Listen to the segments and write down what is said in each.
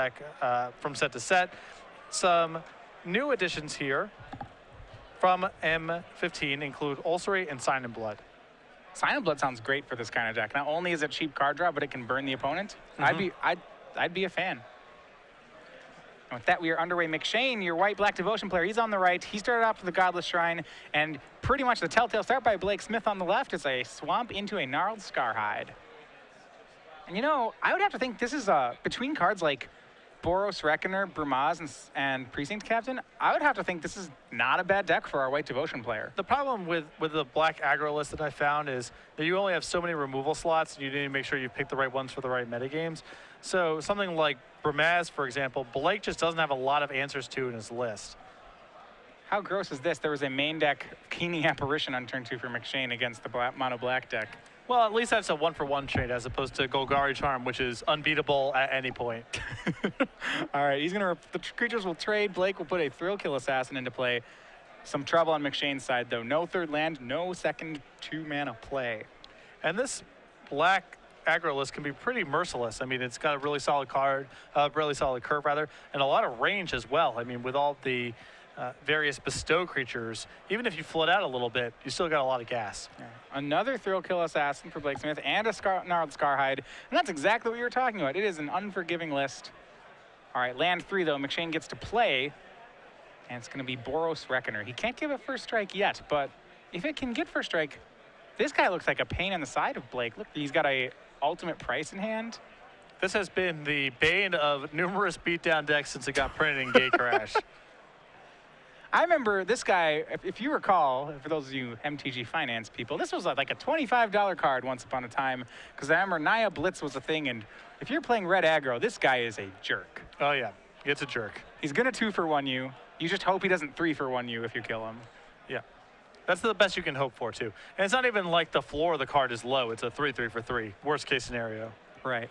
deck from set to set. Some new additions here from M15 include Ulcerate and Sign in Blood. Sign in Blood sounds great for this kind of deck. Not only is it cheap card draw, but it can burn the opponent. I'd be a fan. And with that, we are underway. McShane, your white-black devotion player, he's on the right. He started off with the Godless Shrine, and pretty much the telltale start by Blake Smith on the left is a swamp into a gnarled Scarhide. And you know, I would have to think this is between cards like Boros Reckoner, Brumaz, and Precinct Captain, I would have to think this is not a bad deck for our white devotion player. The problem with the black aggro list that I found is that you only have so many removal slots, and you need to make sure you pick the right ones for the right metagames. So something like Brumaz, for example, Blake just doesn't have a lot of answers to in his list. How gross is this? There was a main deck Keening Apparition on turn 2 for McShane against the mono black deck. Well, at least that's a 1-for-1 trade as opposed to Golgari Charm, which is unbeatable at any point. All right, the creatures will trade. Blake will put a Thrill Kill Assassin into play. Some trouble on McShane's side, though. No third land, no second 2-mana play. And this black aggro list can be pretty merciless. I mean, it's got a really solid card, really solid curve, rather, and a lot of range as well. I mean, with all the various bestow creatures, even if you float out a little bit, you still got a lot of gas. Yeah. Another Thrill Kill Assassin for Blake Smith and a gnarled Scarhide, and that's exactly what you were talking about. It is an unforgiving list. All right, land 3 though, McShane gets to play, and it's going to be Boros Reckoner. He can't give it first strike yet, but if it can get first strike, this guy looks like a pain in the side of Blake. Look, he's got a ultimate price in hand. This has been the bane of numerous beatdown decks since it got printed in Gatecrash. I remember this guy, if you recall, for those of you MTG finance people, this was like a $25 card once upon a time, because I remember Naya Blitz was a thing, and if you're playing red aggro, this guy is a jerk. Oh yeah, it's a jerk. He's gonna 2-for-1 you. You just hope he doesn't 3-for-1 you if you kill him. Yeah, that's the best you can hope for too. And it's not even like the floor of the card is low, it's a 3-3-for-3, worst case scenario. Right.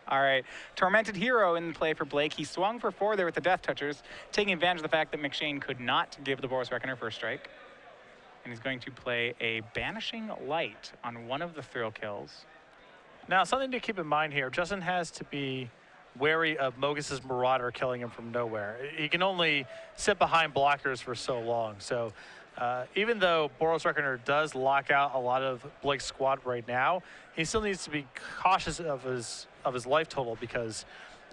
All right, Tormented Hero in play for Blake. He swung for 4 there with the Death Touchers, taking advantage of the fact that McShane could not give the Boros Reckoner first strike. And he's going to play a Banishing Light on one of the Thrill Kills. Now, something to keep in mind here, Justin has to be wary of Mogus's Marauder killing him from nowhere. He can only sit behind blockers for so long. So even though Boros Reckoner does lock out a lot of Blake's squad right now, he still needs to be cautious of his life total, because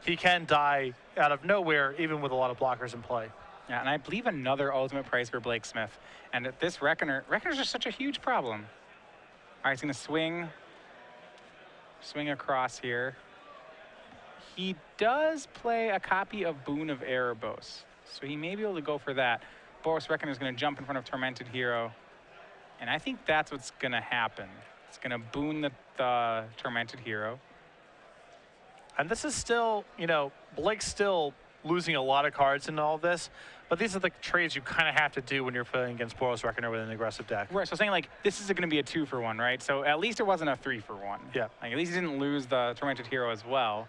he can die out of nowhere even with a lot of blockers in play. Yeah, and I believe another ultimate price for Blake Smith. And at this Reckoner's just such a huge problem. All right, he's gonna swing across here. He does play a copy of Boon of Erebos, so he may be able to go for that. Boros Reckoner is gonna jump in front of Tormented Hero, and I think that's what's gonna happen. It's gonna boon the Tormented Hero. And this is still, you know, Blake's still losing a lot of cards in all this, but these are the trades you kind of have to do when you're playing against Boros Reckoner with an aggressive deck. Right, so saying like, this is gonna be a 2-for-1, right? So at least it wasn't a 3-for-1. Yeah. Like, at least he didn't lose the Tormented Hero as well.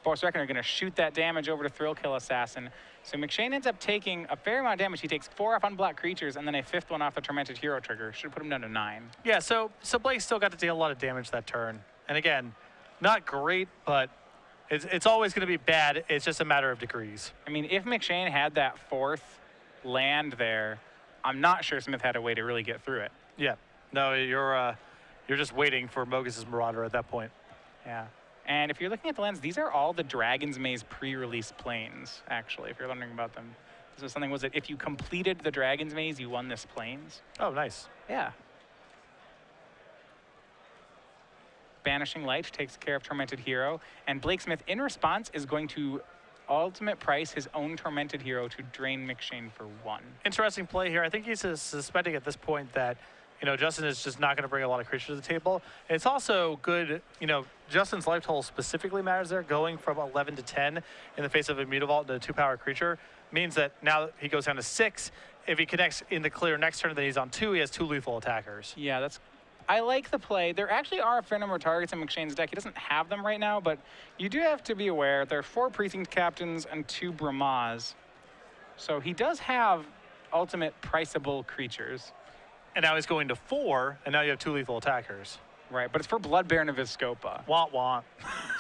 Boros Reckoner gonna shoot that damage over to Thrill Kill Assassin. So McShane ends up taking a fair amount of damage. He takes 4 off unblocked creatures and then a 5th one off the Tormented Hero trigger. Should put him down to 9. Yeah, so Blake still got to deal a lot of damage that turn. And again, not great, but it's always going to be bad. It's just a matter of degrees. I mean, if McShane had that 4th land there, I'm not sure Smith had a way to really get through it. Yeah. No, you're just waiting for Mogus's Marauder at that point. Yeah. And if you're looking at the lands, these are all the Dragon's Maze pre-release planes, actually, if you're wondering about them. This was something, was it if you completed the Dragon's Maze, you won this planes? Oh, nice. Yeah. Banishing Light takes care of Tormented Hero, and Blake Smith, in response, is going to ultimate price his own Tormented Hero to drain McShane for 1. Interesting play here. I think he's suspecting at this point that, you know, Justin is just not going to bring a lot of creatures to the table. It's also good, you know, Justin's life total specifically matters there. Going from 11 to 10 in the face of a Mutavault and a 2-power creature means that now he goes down to 6. If he connects in the clear next turn, then he's on 2. He has 2 lethal attackers. Yeah, I like the play. There actually are a fair number of targets in McShane's deck. He doesn't have them right now, but you do have to be aware there are 4 Precinct Captains and 2 Brumaz. So he does have ultimate priceable creatures. And now he's going to 4, and now you have 2 lethal attackers. Right, but it's for Blood Baron of Viscopa. Want, want.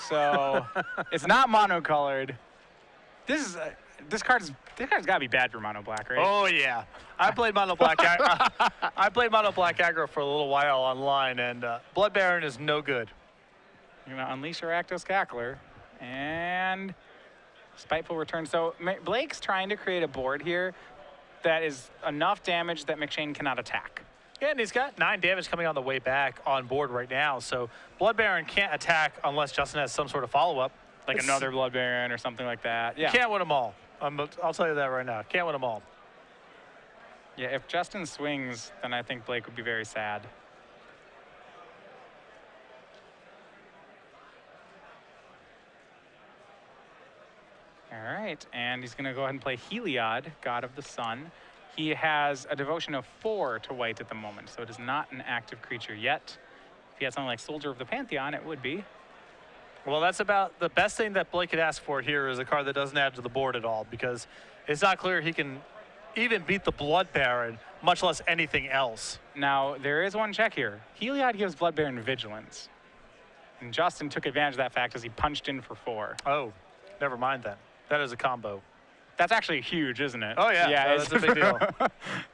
So it's not monocolored. This card's got to be bad for mono black, right? Oh yeah, I played mono black. I played mono black aggro for a little while online, and Blood Baron is no good. You're gonna unleash your Rakdos Cackler, and Spiteful Return. So Blake's trying to create a board here that is enough damage that McShane cannot attack. Yeah, and he's got 9 damage coming on the way back on board right now. So Blood Baron can't attack unless Justin has some sort of follow-up. Like another Blood Baron or something like that. Yeah. You can't win them all. I'll tell you that right now. Can't win them all. Yeah, if Justin swings, then I think Blake would be very sad. All right, and he's going to go ahead and play Heliod, God of the Sun. He has a devotion of 4 to white at the moment, so it is not an active creature yet. If he had something like Soldier of the Pantheon, it would be. Well, that's about the best thing that Blake could ask for here is a card that doesn't add to the board at all, because it's not clear he can even beat the Blood Baron, much less anything else. Now, there is one check here. Heliod gives Blood Baron Vigilance. And Justin took advantage of that fact as he punched in for 4. Oh, never mind then. That is a combo. That's actually huge, isn't it? Oh, yeah. Yeah, That's a big deal.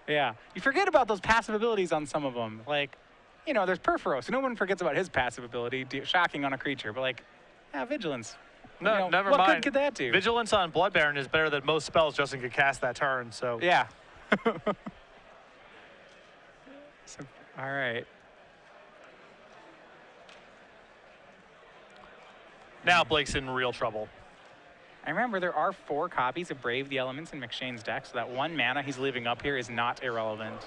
Yeah. You forget about those passive abilities on some of them. Like, you know, there's Perforos. No one forgets about his passive ability, shocking on a creature. But, like, yeah, Vigilance. No, you know, never what mind. good could that do? Vigilance on Blood Baron is better than most spells Justin could cast that turn, so. Yeah. So, all right. Now Blake's in real trouble. I remember there are 4 copies of Brave the Elements in McShane's deck, so that 1 mana he's leaving up here is not irrelevant.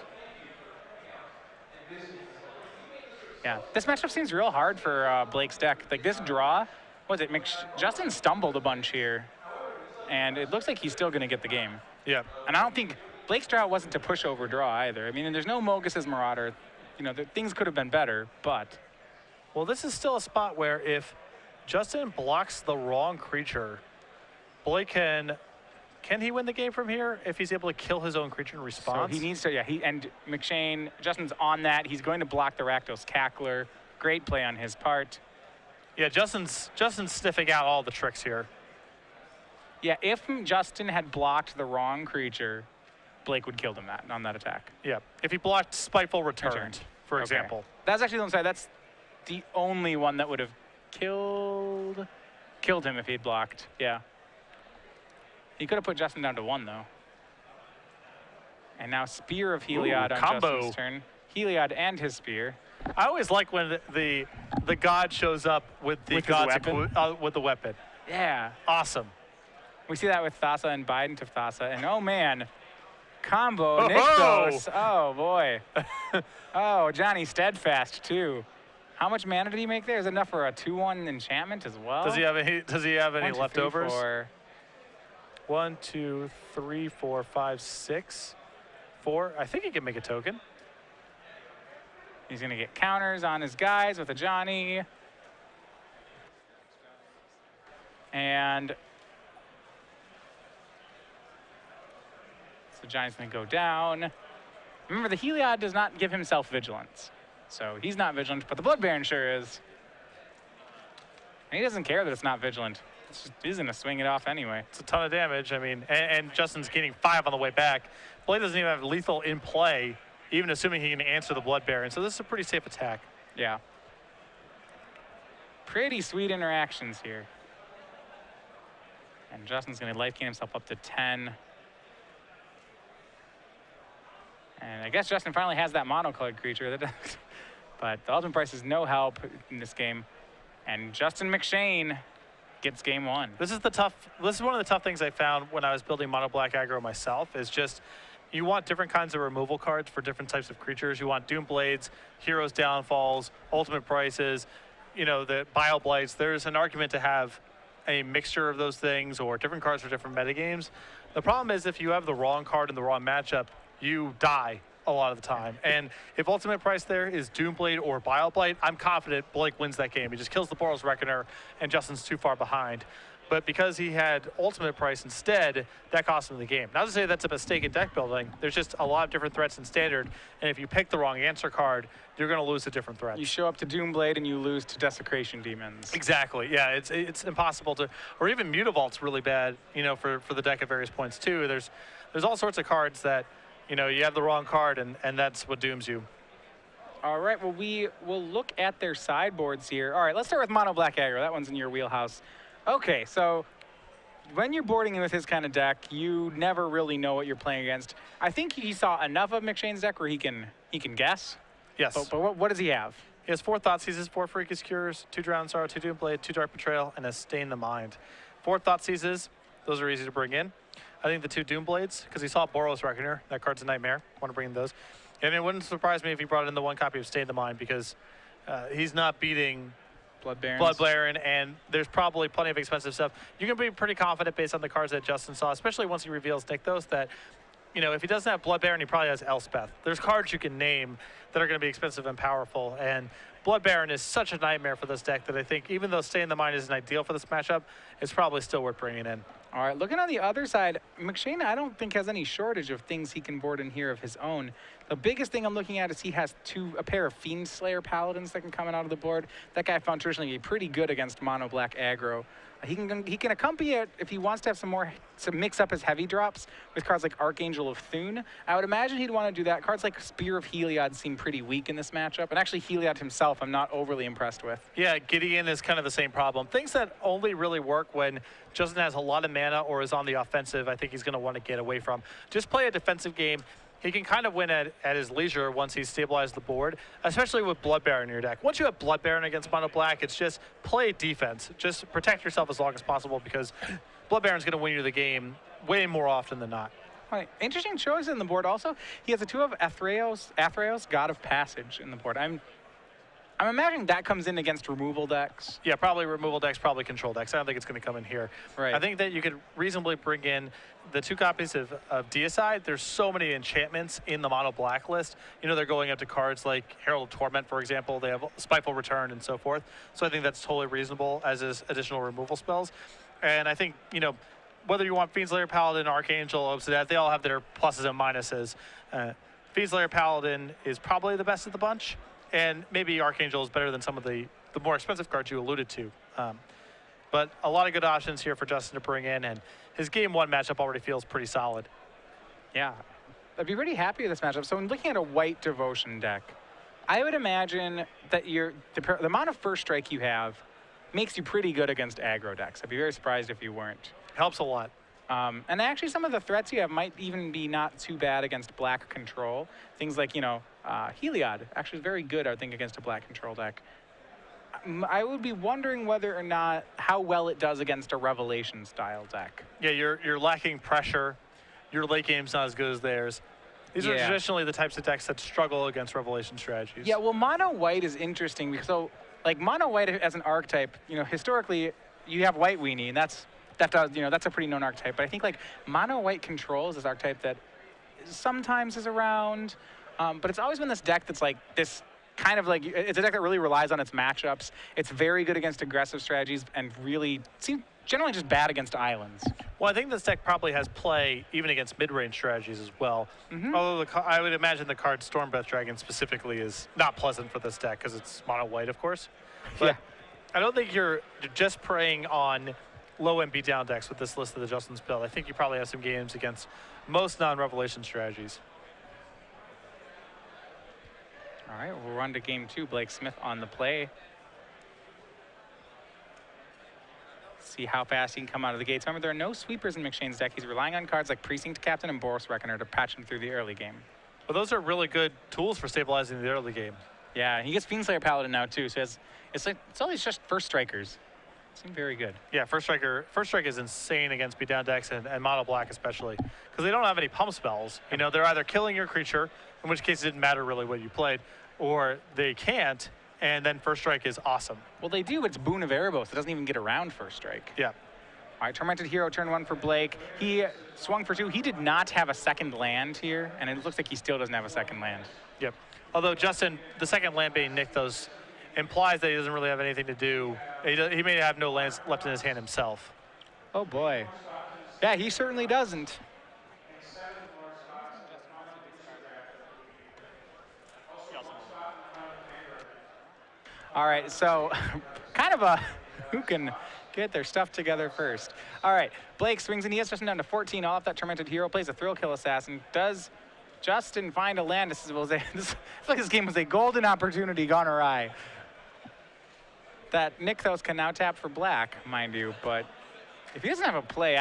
Yeah, this matchup seems real hard for Blake's deck. Like this draw, what was it? Justin stumbled a bunch here, and it looks like he's still going to get the game. Yeah. And I don't think Blake's draw wasn't to push over draw either. I mean, and there's no Mogus's Marauder. You know, things could have been better, but. Well, this is still a spot where if Justin blocks the wrong creature, Blake can he win the game from here if he's able to kill his own creature in response? So he needs to, yeah, and McShane, Justin's on that. He's going to block the Rakdos Cackler. Great play on his part. Yeah, Justin's sniffing out all the tricks here. Yeah, if Justin had blocked the wrong creature, Blake would kill him on that attack. Yeah, if he blocked Spiteful Return, for Okay. example. That's actually the one side. That's the only one that would have killed him if he'd blocked. Yeah. He could have put Justin down to 1 though. And now Spear of Heliod on combo. Justin's turn. Heliod and his Spear. I always like when the god shows up with the With his weapon? with the weapon. Yeah. Awesome. We see that with Thassa and Bident of Thassa. And oh man, combo Oh-ho! Nykthos. Oh boy. Oh, Johnny Steadfast too. How much mana did he make there? Is it enough for a 2/1 enchantment as well? Does he have any 1, 2, 3, leftovers? 4. 1, 2, 3, 4, 5, 6, 4. I think he can make a token. He's going to get counters on his guys with a Johnny. And so Johnny's going to go down. Remember, the Heliod does not give himself vigilance. So he's not vigilant, but the Blood Baron sure is. And he doesn't care that it's not vigilant. He's going to swing it off anyway. It's a ton of damage. I mean, and Justin's getting 5 on the way back. Blade doesn't even have lethal in play, even assuming he can answer the Blood Baron. So this is a pretty safe attack. Yeah. Pretty sweet interactions here. And Justin's going to life gain himself up to 10. And I guess Justin finally has that monocolored creature. But the ultimate price is no help in this game. And Justin McShane gets game 1. This is one of the tough things I found when I was building mono black aggro myself, is just you want different kinds of removal cards for different types of creatures. You want Doom Blades, Heroes Downfalls, Ultimate Prices, you know, the Bile Blights. There's an argument to have a mixture of those things or different cards for different metagames. The problem is if you have the wrong card in the wrong matchup, you die a lot of the time. And if Ultimate Price there is Doomblade or Bile Blight, I'm confident Blake wins that game. He just kills the Boros Reckoner, and Justin's too far behind. but because he had ultimate price instead, that cost him the game. Not to say that's a mistake in deck building. There's just a lot of different threats in standard, and if you pick the wrong answer card, you're going to lose to different threats. You show up to Doomblade and you lose to Desecration Demons. Exactly. Yeah, it's impossible to, or even Mutavault's really bad, for the deck at various points too. There's all sorts of cards that, you have the wrong card, and that's what dooms you. All right, well, we will look at their sideboards here. All right, let's start with Mono Black Aggro. That one's in your wheelhouse. Okay, so when you're boarding in with his kind of deck, you never really know what you're playing against. I think he saw enough of McShane's deck where he can guess. Yes. But what does he have? He has 4 Thoughtseizes, 4 Freakish Cures, 2 Drown Sorrow, 2 Doomblade, 2 Dark Betrayal, and a Stain the Mind. 4 Thoughtseizes, those are easy to bring in. I think the 2 Doomblades, because he saw Boros Reckoner. That card's a nightmare. Want to bring in those. And it wouldn't surprise me if he brought in the 1 copy of Stain the Mind, because he's not beating Blood Baron, and there's probably plenty of expensive stuff. You can be pretty confident based on the cards that Justin saw, especially once he reveals Nykthos, that if he doesn't have Blood Baron, he probably has Elspeth. There's cards you can name that are going to be expensive and powerful, and Blood Baron is such a nightmare for this deck that I think even though Stay in the Mind isn't ideal for this matchup, it's probably still worth bringing in. All right, looking on the other side, McShane, I don't think has any shortage of things he can board in here of his own. The biggest thing I'm looking at is he has a pair of Fiend Slayer Paladins that can come out of the board. That guy found traditionally to be pretty good against Mono Black aggro. He can accompany it if he wants to have some mix up his heavy drops with cards like Archangel of Thune. I would imagine he'd want to do that. Cards like Spear of Heliod seem pretty weak in this matchup, and actually Heliod himself I'm not overly impressed with. Yeah, Gideon is kind of the same problem. Things that only really work when Justin has a lot of mana or is on the offensive, I think he's going to want to get away from. Just play a defensive game. He can kind of win at his leisure once he's stabilized the board, especially with Blood Baron in your deck. Once you have Blood Baron against Mono Black, it's just play defense. Just protect yourself as long as possible because Blood Baron's going to win you the game way more often than not. Right. Interesting choice in the board also. He has a 2 of Athreos, God of Passage in the board. I'm imagining that comes in against removal decks. Yeah, probably removal decks, probably control decks. I don't think it's going to come in here. Right. I think that you could reasonably bring in the 2 copies of Deicide. There's so many enchantments in the Mono Black list. They're going up to cards like Herald of Torment, for example. They have Spiteful Return and so forth. So I think that's totally reasonable as is additional removal spells. And I think, whether you want Fiendslayer Paladin, Archangel, Obsidian, they all have their pluses and minuses. Fiendslayer Paladin is probably the best of the bunch. And maybe Archangel is better than some of the more expensive cards you alluded to. But a lot of good options here for Justin to bring in, and his Game 1 matchup already feels pretty solid. Yeah, I'd be pretty happy with this matchup. So when looking at a white Devotion deck, I would imagine that the amount of first strike you have makes you pretty good against aggro decks. I'd be very surprised if you weren't. Helps a lot. And actually some of the threats you have might even be not too bad against black control. Things like, Heliod actually is very good, I think, against a black control deck. I would be wondering whether or not how well it does against a Revelation style deck. Yeah, you're lacking pressure. Your late game's not as good as theirs. These are traditionally the types of decks that struggle against Revelation strategies. Yeah, well, Mono White is interesting because Mono White as an archetype, historically you have White Weenie, and that's a pretty known archetype. But I think Mono White Control is this archetype that sometimes is around, but it's always been this deck that's this kind of it's a deck that really relies on its matchups. It's very good against aggressive strategies and really seems generally just bad against islands. Well, I think this deck probably has play even against mid-range strategies as well. Although I would imagine the card Stormbreath Dragon specifically is not pleasant for this deck because it's mono white, of course. But I don't think you're just preying on low-end beatdown decks with this list of the Justin's build. I think you probably have some games against most non-Revelation strategies. All right, we'll run to game 2. Blake Smith on the play. See how fast he can come out of the gates. Remember, there are no sweepers in McShane's deck. He's relying on cards like Precinct Captain and Boros Reckoner to patch him through the early game. Well, those are really good tools for stabilizing the early game. Yeah, and he gets Fiendslayer Paladin now too, so it's always just first strikers. Seem very good. Yeah, first strike is insane against beatdown decks and mono black especially because they don't have any pump spells. They're either killing your creature, in which case it didn't matter really what you played, or they can't, and then first strike is awesome. Well, they do. It's Boon of Erebos. It doesn't even get around first strike. Yeah. All right, Tormented Hero, turn 1 for Blake. He swung for 2. He did not have a second land here, and it looks like he still doesn't have a second land. Yep. Although Justin, the second land being Nykthos implies that he doesn't really have anything to do. He may have no lands left in his hand himself. Oh boy. Yeah, he certainly doesn't. All right, so kind of a who can get their stuff together first. All right, Blake swings in. He has Justin down to 14 off. That tormented hero plays a thrill kill assassin. Does Justin find a land? I feel like this game was a golden opportunity gone awry. That Nykthos can now tap for black, mind you, but if he doesn't have a play,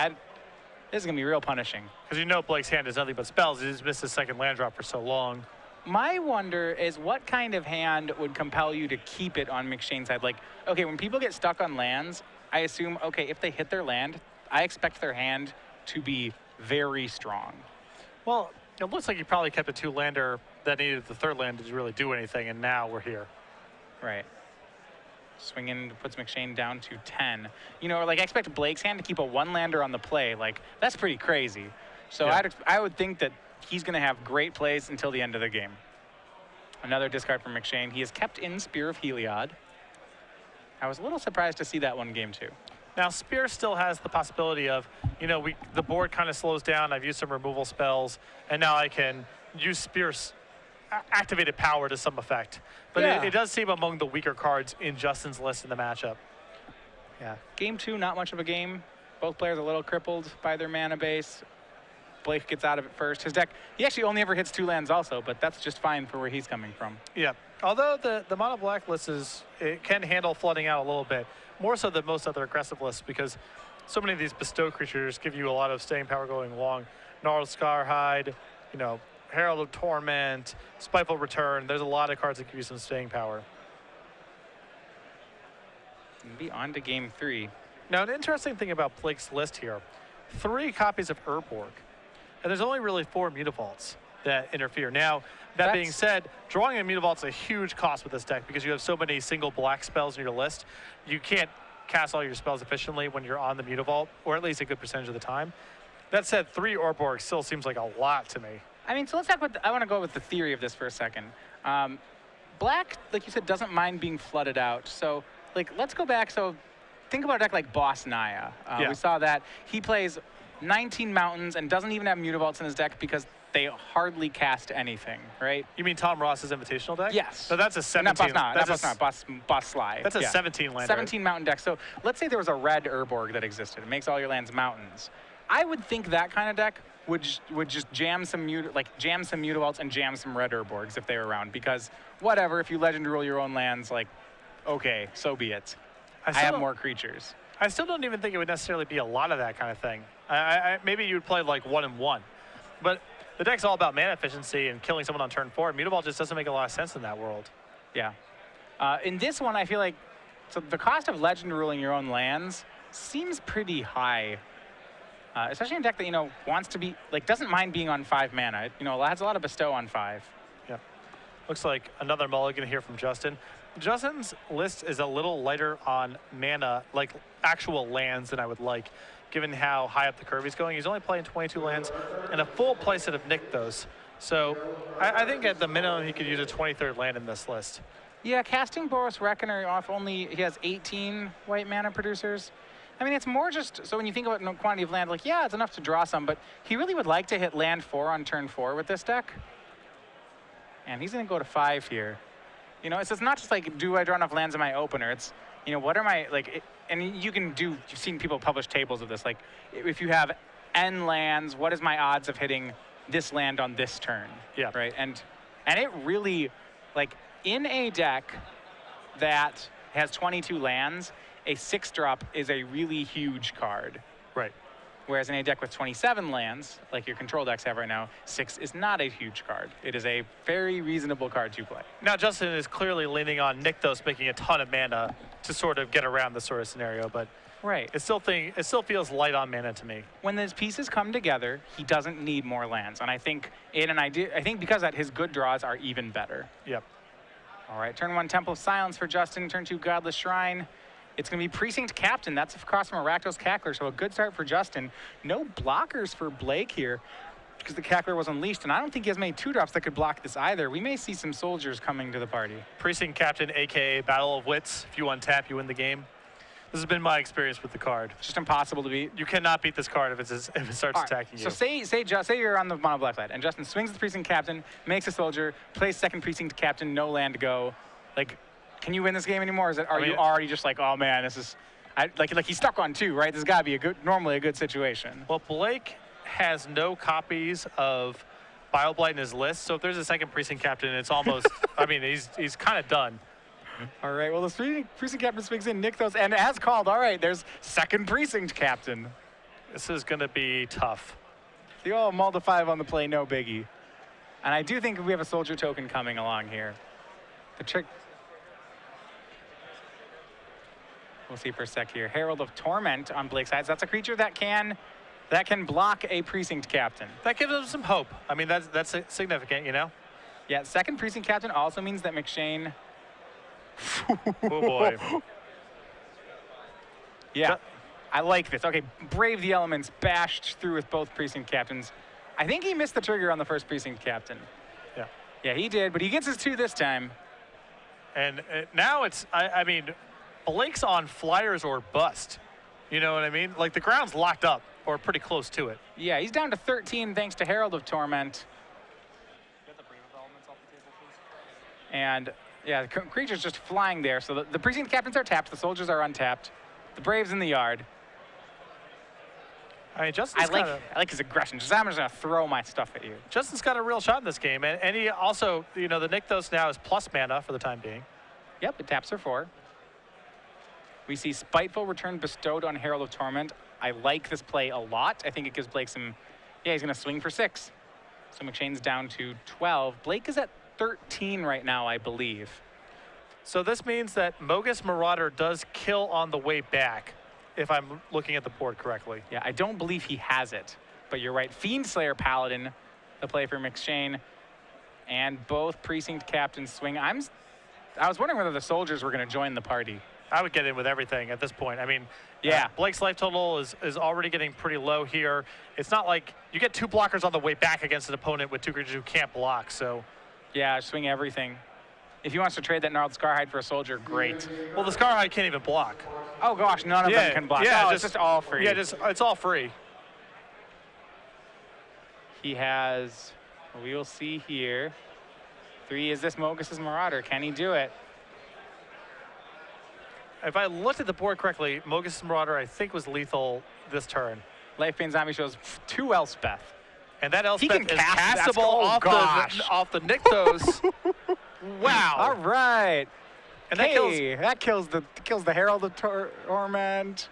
this is gonna be real punishing. Because you know Blake's hand is nothing but spells. He's missed his second land drop for so long. My wonder is what kind of hand would compel you to keep it on McShane's side? Like, okay, when people get stuck on lands, I assume, okay, if they hit their land, I expect their hand to be very strong. Well, it looks like he probably kept a 2-lander that needed the 3rd land to really do anything, and now we're here. Right. Swinging puts McShane down to 10. You know, like I expect Blake's hand to keep a 1-lander on the play. Like, that's pretty crazy. So yeah. I would think that he's going to have great plays until the end of the game. Another discard from McShane. He has kept in Spear of Heliod. I was a little surprised to see that one game too. Now, Spear still has the possibility of, you know, the board kind of slows down. I've used some removal spells, and now I can use Spear's activated power to some effect. But yeah. it does seem among the weaker cards in Justin's list in the matchup. Yeah. Game 2, not much of a game. Both players a little crippled by their mana base. Blake gets out of it first. His deck, he actually only ever hits 2 lands also, but that's just fine for where he's coming from. Yeah. Although the mono black list it can handle flooding out a little bit, more so than most other aggressive lists, because so many of these bestow creatures give you a lot of staying power going long. Gnarled Scarhide, you know, Herald of Torment, Spiteful Return. There's a lot of cards that give you some staying power. And be on to game 3. Now, an interesting thing about Blake's list here, 3 copies of Urborg, and there's only really 4 Mutavaults that interfere. Now, that being said, drawing a Mutavault's a huge cost with this deck because you have so many single black spells in your list. You can't cast all your spells efficiently when you're on the Mutavault, or at least a good percentage of the time. That said, 3 Urborg still seems like a lot to me. I mean, so let's talk about, I want to go with the theory of this for a second. Black, like you said, doesn't mind being flooded out. So, like, let's go back. So, think about a deck like Boss Naya. Yeah. We saw that. He plays 19 mountains and doesn't even have Mutavaults in his deck because they hardly cast anything, right? You mean Tom Ross's Invitational deck? Yes. So that's a 17. Boss Sly. That's a 17 lander. 17 mountain deck. So let's say there was a red Urborg that existed. It makes all your lands mountains. I would think that kind of deck would just jam some Mutavaults and jam some red Urborgs if they were around, because whatever, if you legend rule your own lands, like, okay, so be it. I have more creatures. I still don't even think it would necessarily be a lot of that kind of thing. Maybe you'd play like 1 and 1, but the deck's all about mana efficiency and killing someone on turn 4. Mutavault just doesn't make a lot of sense in that world. Yeah. In this one, I feel like so the cost of legend ruling your own lands seems pretty high. Especially in a deck that, you know, wants to be, like, doesn't mind being on 5 mana. It, you know, has a lot of bestow on 5. Yep. Looks like another mulligan here from Justin. Justin's list is a little lighter on mana, like actual lands, than I would like, given how high up the curve he's going. He's only playing 22 lands and a full playset of Nykthos. So I think at the minimum he could use a 23rd land in this list. Yeah, casting Boros Reckoner off he has 18 white mana producers. I mean, it's more just, so when you think about no quantity of land, like, yeah, it's enough to draw some, but he really would like to hit land 4 on turn 4 with this deck. And he's going to go to 5 here. You know, it's not just like, do I draw enough lands in my opener? It's, you know, what are my, like, and you can do, you've seen people publish tables of this, like, if you have N lands, what is my odds of hitting this land on this turn? Yeah. Right? And it really, like, in a deck that has 22 lands, a 6-drop is a really huge card. Right. Whereas in a deck with 27 lands, like your control decks have right now, 6 is not a huge card. It is a very reasonable card to play. Now, Justin is clearly leaning on Nykthos making a ton of mana to sort of get around this sort of scenario, but right. it still feels light on mana to me. When those pieces come together, he doesn't need more lands. And I think because of that, his good draws are even better. Yep. All right, turn 1, Temple of Silence for Justin. Turn 2, Godless Shrine. It's going to be Precinct Captain. That's across from a Rakdos Cackler, so a good start for Justin. No blockers for Blake here because the Cackler was unleashed, and I don't think he has many 2-drops that could block this either. We may see some soldiers coming to the party. Precinct Captain, a.k.a. Battle of Wits. If you untap, you win the game. This has been my experience with the card. It's just impossible to beat. You cannot beat this card if it starts All right, attacking you. So say you're on the mono black side, and Justin swings the precinct captain, makes a soldier, plays second precinct captain, no land to go. Like, can you win this game anymore? Are you already just like, oh man, this is, like he's stuck on 2, right? This has got to be normally a good situation. Well, Blake has no copies of BioBlight in his list, so if there's a second precinct captain, it's almost, I mean, he's kind of done. All right, well, the precinct captain swings in, Nick those, and as called, all right, there's second precinct captain. This is going to be tough. The old Multi 5 on the play, no biggie. And I do think we have a soldier token coming along here. The trick, we'll see for a sec here. Herald of Torment on Blake's side. So that's a creature that can block a precinct captain. That gives him some hope. I mean, that's significant, you know? Yeah, second precinct captain also means that McShane. Oh boy. Yeah, I like this. Okay, brave the elements, bashed through with both precinct captains. I think he missed the trigger on the first precinct captain. Yeah. Yeah, he did, but he gets his 2 this time. And now it's, I mean, Blake's on flyers or bust. You know what I mean? Like, the ground's locked up or pretty close to it. Yeah, he's down to 13 thanks to Herald of Torment. Get the brave elements off the table, please. And yeah, the creature's just flying there. So the precinct captains are tapped, the soldiers are untapped. The Brave's in the yard. I mean, Justin's I like his aggression. Just, I'm just going to throw my stuff at you. Justin's got a real shot in this game. And he also, you know, the Nykthos now is plus mana for the time being. Yep, it taps for 4. We see Spiteful Return bestowed on Herald of Torment. I like this play a lot. I think it gives Blake some, yeah, he's going to swing for 6. So McShane's down to 12. Blake is at 13 right now, I believe. So this means that Mogus Marauder does kill on the way back, if I'm looking at the board correctly. Yeah, I don't believe he has it, but you're right. Fiendslayer Paladin, the play for McShane, and both precinct captains swing. I was wondering whether the soldiers were going to join the party. I would get in with everything at this point. I mean, yeah, Blake's life total is already getting pretty low here. It's not like you get 2 blockers on the way back against an opponent with 2 creatures who can't block, so. Yeah, swing everything. If he wants to trade that Gnarled Scarhide for a soldier, great. Well, the Scarhide can't even block. Oh gosh, none of them can block. Yeah, it's just all free. Yeah, it's all free. He has, we will see here. 3 is this Mogus's Marauder. Can he do it? If I looked at the board correctly, Mogus's Marauder, I think, was lethal this turn. Lifebane Zombie shows 2 Elspeth. And that Elspeth is cast, castable off the Nykthos. Wow. All right. And that kills the Herald of Torment.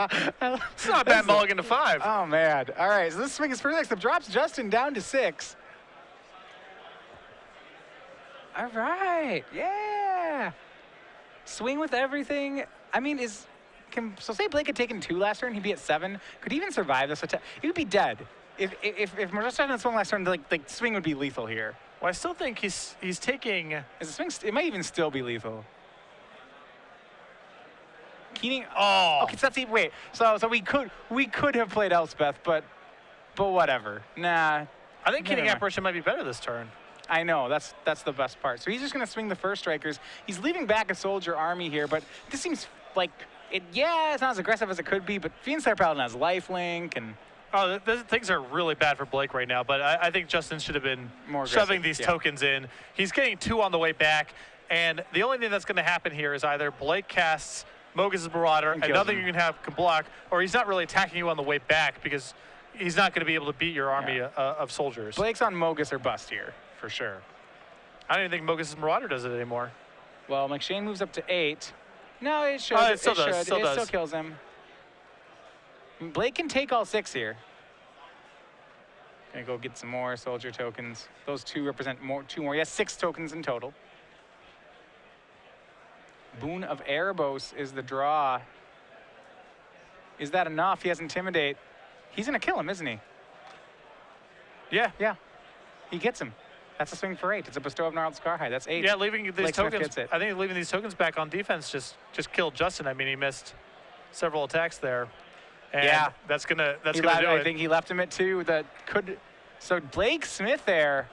It's not a bad mulligan to 5. Oh man. All right. So this swing is pretty nice. The drops Justin down to 6. All right. Yeah. Swing with everything. I mean, so say Blake had taken 2 last turn, he'd be at 7. Could he even survive this attack? He would be dead. If Justin had swung last turn, like swing would be lethal here. Well, I still think he's taking. Is the swing? It might even still be lethal. Keening. Oh. Okay, so that's even. Wait. So we could have played Elspeth, but whatever. Nah. I think Keening Apparition might be better this turn. I know, that's the best part. So he's just going to swing the first strikers. He's leaving back a soldier army here, but this seems like, it's not as aggressive as it could be, but Fiendslayer Paladin has lifelink and... Oh, things are really bad for Blake right now, but I think Justin should have been more shoving these tokens in. He's getting 2 on the way back, and the only thing that's going to happen here is either Blake casts Mogus's Marauder, and nothing you can block, or he's not really attacking you on the way back because he's not going to be able to beat your army of soldiers. Blake's on Mogus or bust here. For sure. I don't even think Mogus's Marauder does it anymore. Well, McShane moves up to 8. No, it should. It still does. It still kills him. Blake can take all 6 here. Gonna go get some more soldier tokens. Those 2 represent 2 more. He has 6 tokens in total. Boon of Erebos is the draw. Is that enough? He has Intimidate. He's gonna kill him, isn't he? Yeah. Yeah. He gets him. That's a swing for 8. It's a bestow of Gnarled Scarhide. That's 8. Yeah, leaving these tokens. I think leaving these tokens back on defense just killed Justin. I mean, he missed several attacks there. And that's gonna do it. I think he left him at 2. So Blake Smith there,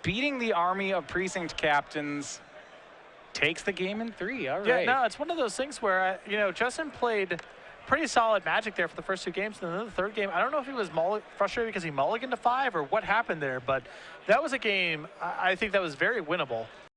beating the army of precinct captains takes the game in 3. All Yeah, right. no, it's one of those things where, you know, Justin played pretty solid Magic there for the first 2 games. And then the third game, I don't know if he was frustrated because he mulliganed to 5 or what happened there, but that was a game I think that was very winnable.